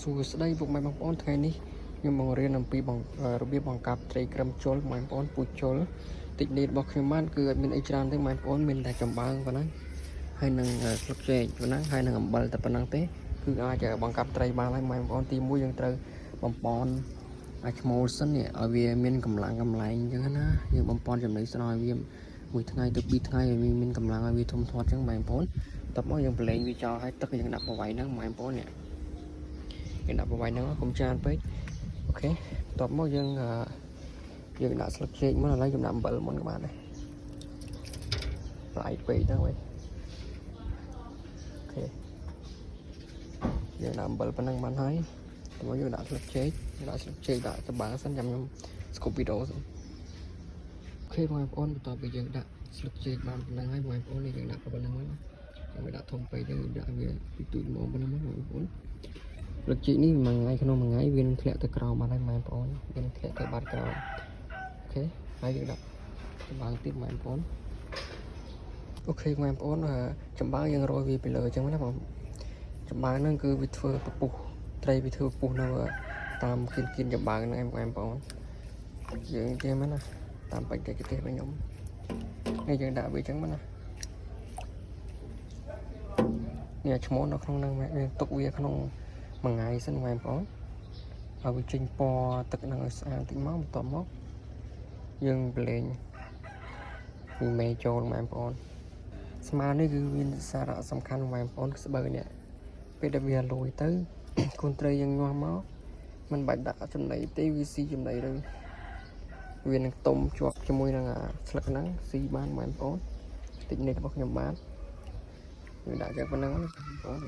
សួស្តីពុកម៉ែបងប្អូនថ្ងៃនេះខ្ញុំមករៀនអំពីរបៀបបង្កាប់ត្រីក្រាំជល់បងប្អូនពូជល់តិចនេះរបស់ខ្ញុំបានគឺអត់មានអីច្រើនទេបងប្អូនមានតែចំបើងប៉ុណ្ណឹងហើយនឹងស្លឹកចេកប៉ុណ្ណឹងហើយនឹងអំបិលតែប៉ុណ្ណឹងទេគឺអាចបង្កាប់ត្រីបានហើយបងប្អូនទី1យើងត្រូវបំពន់អាចឈ្មោលសិននេះឲ្យវាមានកម្លាំងកម្លែងអញ្ចឹងណាយើងបំពន់ចំណីស្នើឲ្យវាមួយថ្ងៃទៅ2ថ្ងៃឲ្យវាមានកម្លាំងឲ្យវាធំធាត់អញ្ចឹងបងប្អូនតបមកយើងប្រឡែងវាចោលឲ្យទឹកយើងដាក់ប្រវាយហ្នឹងបងប្អូននេះយើងដាក់ប្រវាយហ្នឹងកុំច្រើនពេកអូខេតបមកយើងដាក់ស្លឹកចេកមុនឥឡូវយើងដាក់អំបិលមុនក៏បានដែរប្រៃពេកហ្នឹងវិញអូខេយើងដាក់អំបិលប៉ុណ្ណឹងបានហើយតបមកយើងដាក់ស្លឹកចេកដាក់ត្បាល់សិនចាំខ្ញុំស្គប់វីដេអូសិនអូខេបងប្អូនបន្ទាប់ពីយើងដាក់ស្លឹកចេកបានប៉ុណ្ណឹងហើយបងប្អូននេះយើងដាក់ប៉ុណ្ណឹងមកយើងដាក់ធំពេកយើងដាក់វាទូចៗមកប៉ុណ្ណឹងមកបងប្អូនស្លឹកចេកនេះមួយថ្ងៃក្នុងមួយថ្ងៃវានឹងធ្លាក់ទៅក្រោមបានហើយបងប្អូនវានឹងធ្លាក់ទៅបាត់ក្រោមអូខេហើយយើងដាក់ចម្បាំងទៀតបងប្អូនអូខេបងប្អូនចម្បាំងយើងរោយវាពីលើអញ្ចឹងណាបងចម្បាំងហ្នឹងគឺវាធ្វើពពុះត្រីវាធ្វើពពុះនៅតាមគៀនចម្បាំងហ្នឹងបងប្អូនយើងចេះមែនណាតាមបច្ចេកទេសរបស់ខ្ញុំនេះយើងដាក់វាអញ្ចឹងមែនណានេះឈ្មោះនៅក្នុងហ្នឹងយើងទុកវាក្នុងមួយថ្ងៃសិនបងប្អូនហើយវាចេញពណ៌ទឹកហ្នឹងឲ្យស្អាតតិចមកបន្ទាប់មកយើងប្រឡែងពីមេចូលបងប្អូនស្មើនេះគឺមានសារៈសំខាន់បងប្អូនស្បូវនេះពេលដែលវាលួយទៅកូនត្រីយើងងាស់មកមិនបាច់ដាក់ចំណីទេវាស៊ីចំណីទៅវានឹងទុំជាប់ជាមួយនឹងស្លឹកហ្នឹងស៊ីបានបងប្អូនតិចនេះរបស់ខ្ញុំបានយើងដាក់តែប៉ុណ្្នឹងបងប្អូន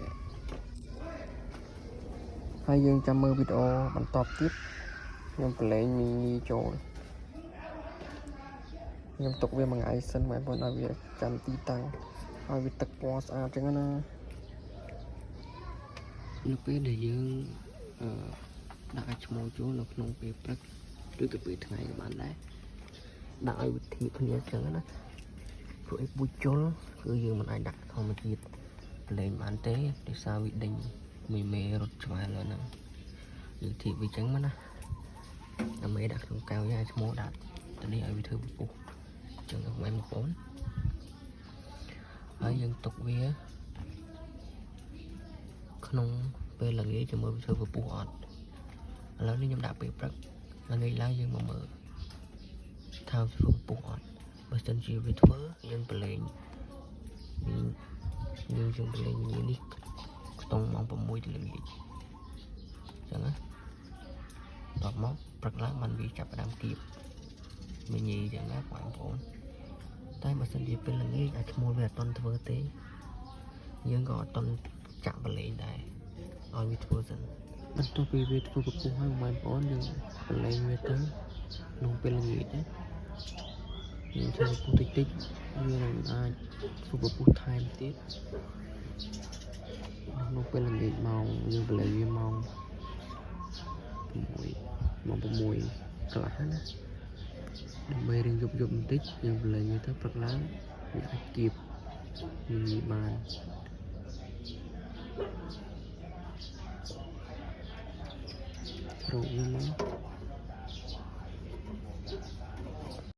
ហើយយើងចាំមើលវីដេអូបន្តទៀតខ្ញុំប្រឡែងមីចូលខ្ញុំទុកវាមួយថ្ងៃសិនបងប្អូនឲ្យវាចាំទីតាំងឲ្យវាទឹកពណ៌ស្អាតចឹងណានៅពេលដែលយើងដាក់ឲ្យឈ្មោះចូលនៅក្នុងពេលព្រឹកឬក៏ពេលថ្ងៃក៏បានដែរដាក់ឲ្យវិធីគ្នាចឹងណាព្រោះឯពូជល់គឺយើងមិនអាចដាក់ធម្មជាតិប្រឡែងបានទេដោយសារវាដេញមេរត់ឆ្វែលលើហ្នឹងយើងធីបវាចឹងមកណាដើម្បីដាក់ក្នុងកៅយ៉ាឈ្មោះដាក់ទៅនេះឲ្យវាធ្វើពពុះចឹងបងប្អូនហើយយើងទុកវាក្នុងពេលល្ងាចចាំមើលវាធ្វើពពុះអត់ឥឡូវនេះខ្ញុំដាក់ពេលព្រឹកល្ងាចឡើងយើងមកមើលថាវាធ្វើពពុះអត់បើសិនជាវាធ្វើយើងប្រឡែងយើងប្រឡែងនេះខ្ទង់ម៉ោង6ទៅល្ងាចចឹងណាតបមកព្រឹកឡើងបានវាចាប់ផ្ដើមគៀបមីញីចឹងណាបងប្អូនតែបើសិនជាពេលល្ងាចអាចឈ្មោះវាអត់តន់ធ្វើទេយើងក៏អត់តន់ចាក់ប្រឡែងដែរឲ្យវាធ្វើសិនបន្ទាប់ពីវាធ្វើពពុះហើយបងប្អូនយើងប្រឡែងវាទៅក្នុងពេលល្ងាចណាយើងធ្វើពពុះតិចវានឹងអាចធ្វើពពុះថែមទៀតក្នុងពេលល្ងាចម៉ោងយើងប្រឡែងវាម៉ោង6កន្លះណាដើម្បីរៀងយប់បន្តិចយើងប្រឡែងវាទៅព្រឹកឡើងវាអាចគៀបមីបានរោគវាមក